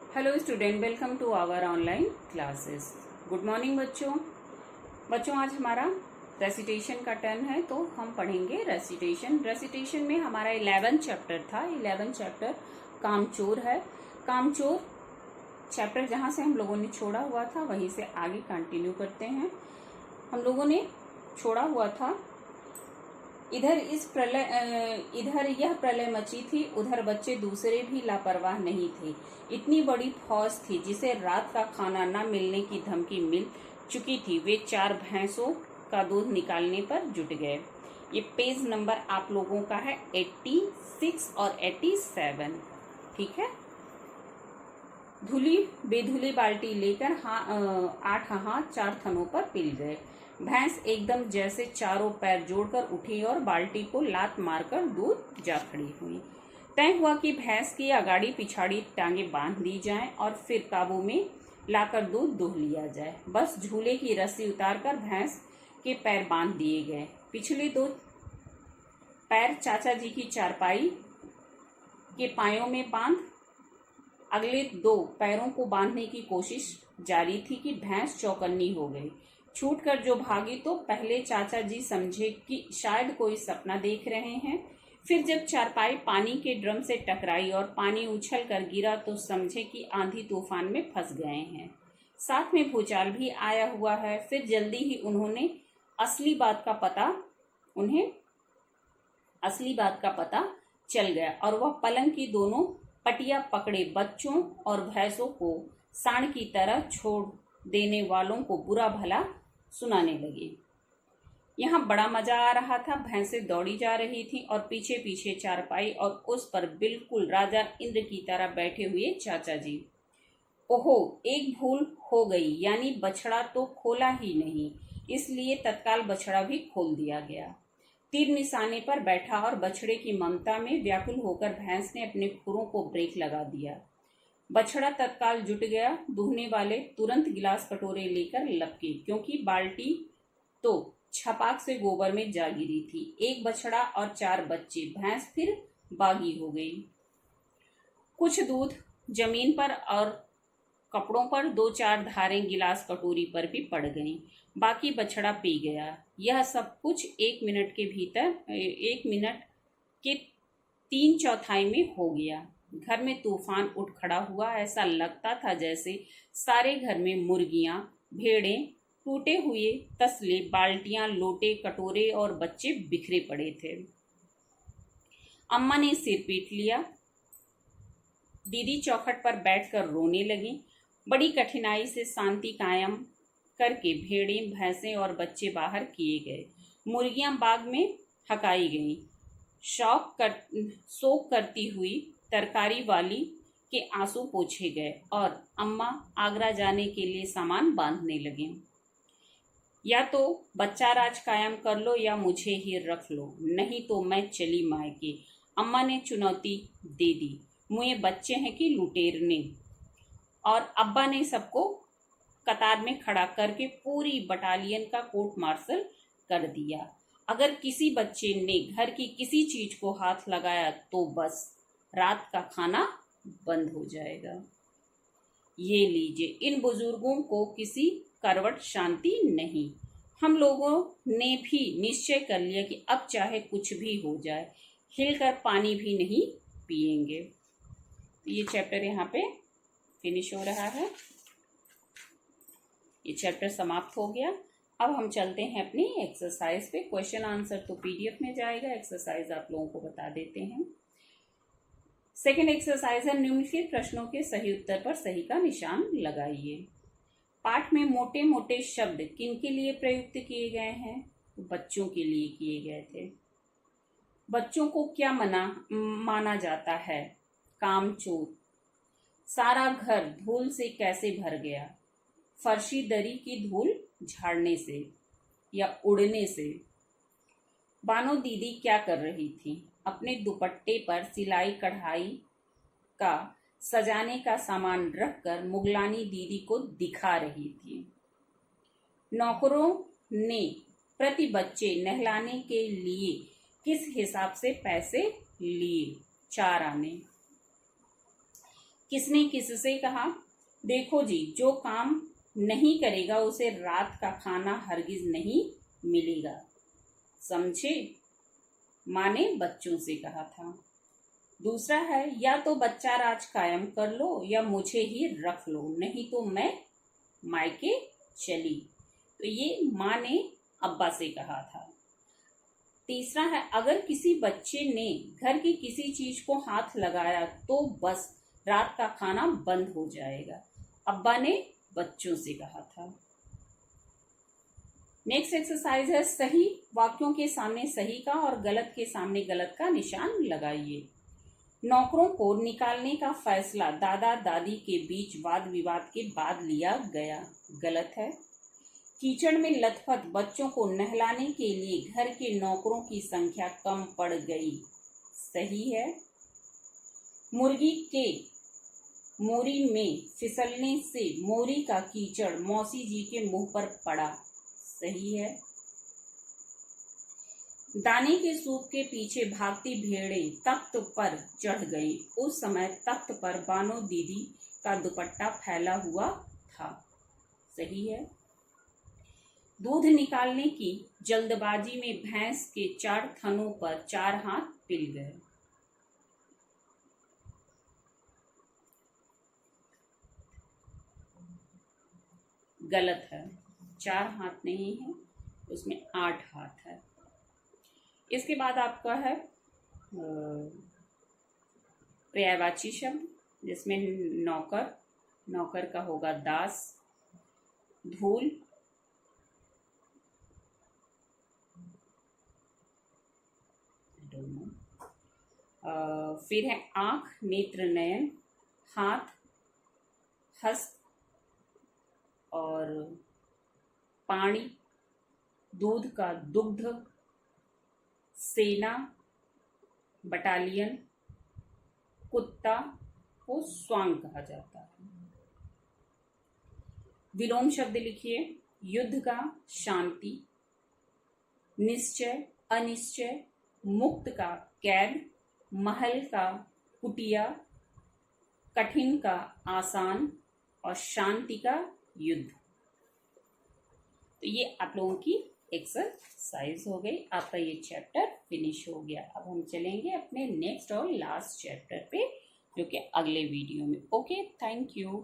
Hello student, welcome to our online classes. Good morning बच्चों आज हमारा रेसिटेशन का टर्न है, तो हम पढ़ेंगे रेसिटेशन में हमारा 11 चैप्टर था। 11 चैप्टर कामचोर है। कामचोर चैप्टर जहां से हम लोगों ने छोड़ा हुआ था वहीं से आगे कंटिन्यू करते हैं। हम लोगों ने छोड़ा हुआ था इधर यह प्रलय मची थी, उधर बच्चे दूसरे भी लापरवाह नहीं थे। इतनी बड़ी फौज थी जिसे रात का खाना न मिलने की धमकी मिल चुकी थी। वे 4 भैंसों का दूध निकालने पर जुट गए। ये पेज नंबर आप लोगों का है 86 और 87। ठीक है। धुली बेधुली बाल्टी लेकर 8 हाथ 4 थनों पर पिल गए। भैंस एकदम जैसे चारों पैर जोड़कर उठी और बाल्टी को लात मारकर दूर जा खड़ी हुई। तय हुआ कि भैंस की अगाड़ी पिछाड़ी टांगे बांध दी जाएं और फिर काबू में लाकर दूध दूह लिया जाए। बस झूले की रस्सी उतारकर भैंस के पैर बांध दिए गए। पिछले 2 पैर चाचा जी की चारपाई के पायों में बांध अगले 2 पैरों को बांधने की कोशिश जारी थी कि भैंस चौकन्नी हो गई। छूटकर जो भागी तो पहले चाचा जी समझे कि शायद कोई सपना देख रहे हैं। फिर जब चारपाई पानी के ड्रम से टकराई और पानी उछल कर गिरा तो समझे कि आंधी तूफान में फंस गए हैं। साथ में भूचाल भी आया हुआ है। फिर जल्दी ही उन्हें असली बात का पता चल गया और वह पलंग की दोनों पटिया पकड़े बच्चों और भैंसों को सांड की तरह छोड़ देने वालों को बुरा भला सुनाने लगे। यहाँ बड़ा मजा आ रहा था। भैंसें दौड़ी जा रही थी और पीछे पीछे चारपाई और उस पर बिल्कुल राजा इंद्र की तरह बैठे हुए चाचा जी। ओहो, एक भूल हो गई, यानी बछड़ा तो खोला ही नहीं, इसलिए तत्काल बछड़ा भी खोल दिया गया। तीर निशाने पर बैठा और बछड़े की ममता में व्याकुल होकर भैंस ने अपने खुरों को ब्रेक लगा दिया। बछड़ा तत्काल जुट गया। दूहने वाले तुरंत गिलास कटोरे लेकर लपके, क्योंकि बाल्टी तो छपाक से गोबर में जा गिरी थी। एक बछड़ा और 4 बच्चे। भैंस फिर बागी हो गई। कुछ दूध जमीन पर और कपड़ों पर 2-4 धारें गिलास कटोरी पर भी पड़ गईं। बाकी बछड़ा पी गया। यह सब कुछ 1 मिनट के 3/4 में हो गया। घर में तूफान उठ खड़ा हुआ। ऐसा लगता था जैसे सारे घर में मुर्गियां, भेड़ें, टूटे हुए तसले, बाल्टियां, लोटे, कटोरे और बच्चे बिखरे पड़े थे। अम्मा ने सिर पीट लिया। दीदी चौखट पर बैठकर रोने लगी। बड़ी कठिनाई से शांति कायम करके भेड़ें, भैंसें और बच्चे बाहर किए गए। मुर्गियां बाग में हकाई गईं। शोक करती हुई तरकारी वाली के आंसू पोंछे गए और अम्मा आगरा जाने के लिए सामान बांधने लगे। या तो बच्चा राज कायम कर लो या मुझे ही रख लो, नहीं तो मैं चली मायके, अम्मा ने चुनौती दे दी। मुझे बच्चे हैं कि लुटेरने। और अब्बा ने सबको कतार में खड़ा करके पूरी बटालियन का कोर्ट मार्शल कर दिया। अगर किसी बच्चे ने घर की किसी चीज को हाथ लगाया तो बस रात का खाना बंद हो जाएगा। ये लीजिए, इन बुजुर्गों को किसी करवट शांति नहीं। हम लोगों ने भी निश्चय कर लिया कि अब चाहे कुछ भी हो जाए, हिलकर पानी भी नहीं पिएंगे। ये चैप्टर यहाँ पे फिनिश हो रहा है। ये चैप्टर समाप्त हो गया। अब हम चलते हैं अपनी एक्सरसाइज पे। क्वेश्चन आंसर तो पीडीएफ में जाएगा, एक्सरसाइज आप लोगों को बता देते हैं। सेकेंड एक्सरसाइज है, निम्नलिखित प्रश्नों के सही उत्तर पर सही का निशान लगाइए। पाठ में मोटे मोटे शब्द किनके लिए प्रयुक्त किए गए हैं? बच्चों के लिए किए गए थे। बच्चों को क्या माना जाता है? कामचोर। सारा घर धूल से कैसे भर गया? फर्शी दरी की धूल झाड़ने से या उड़ने से। बानो दीदी क्या कर रही थी? अपने दुपट्टे पर सिलाई कढ़ाई का सजाने का सामान रखकर मुगलानी दीदी को दिखा रही थी। नौकरों ने प्रति बच्चे नहलाने के लिए किस हिसाब से पैसे लिए? 4 आने। किसने किससे कहा? देखो जी, जो काम नहीं करेगा उसे रात का खाना हरगिज नहीं मिलेगा। समझे? माँ ने बच्चों से कहा था। दूसरा है, या तो बच्चा राज कायम कर लो या मुझे ही रख लो, नहीं तो मैं मायके चली। तो ये माँ ने अब्बा से कहा था। तीसरा है, अगर किसी बच्चे ने घर की किसी चीज को हाथ लगाया तो बस रात का खाना बंद हो जाएगा, अब्बा ने बच्चों से कहा था। नेक्स्ट एक्सरसाइज है, सही वाक्यों के सामने सही का और गलत के सामने गलत का निशान लगाइए। नौकरों को निकालने का फैसला दादा दादी के बीच वाद विवाद के बाद लिया गया। गलत है। कीचड़ में लथपथ बच्चों को नहलाने के लिए घर के नौकरों की संख्या कम पड़ गई। सही है। मुर्गी के मोरी में फिसलने से मोरी का कीचड़ मौसी जी के मुंह पर पड़ा। सही है। दाने के सूप के पीछे भागती भेड़ें तख्त पर चढ़ गईं। उस समय तख्त पर बानो दीदी का दुपट्टा फैला हुआ था। सही है। दूध निकालने की जल्दबाजी में भैंस के 4 थनों पर 4 हाथ पिल गए। गलत है। 4 हाथ नहीं है, उसमें 8 हाथ है। इसके बाद आपका है पर्यायवाची शब्द, जिसमें नौकर, नौकर का होगा दास। धूल, फिर है आंख, नेत्र, नयन, हाथ, हस्त और पानी, दूध का दुग्ध, सेना, बटालियन, कुत्ता को स्वांग कहा जाता है। विलोम शब्द लिखिए। युद्ध का शांति, निश्चय अनिश्चय, मुक्त का कैद, महल का कुटिया, कठिन का आसान और शांति का युद्ध। तो ये आप लोगों की एक्सरसाइज हो गई। आपका ये चैप्टर फिनिश हो गया। अब हम चलेंगे अपने नेक्स्ट और लास्ट चैप्टर पे, जो कि अगले वीडियो में। Okay, thank you.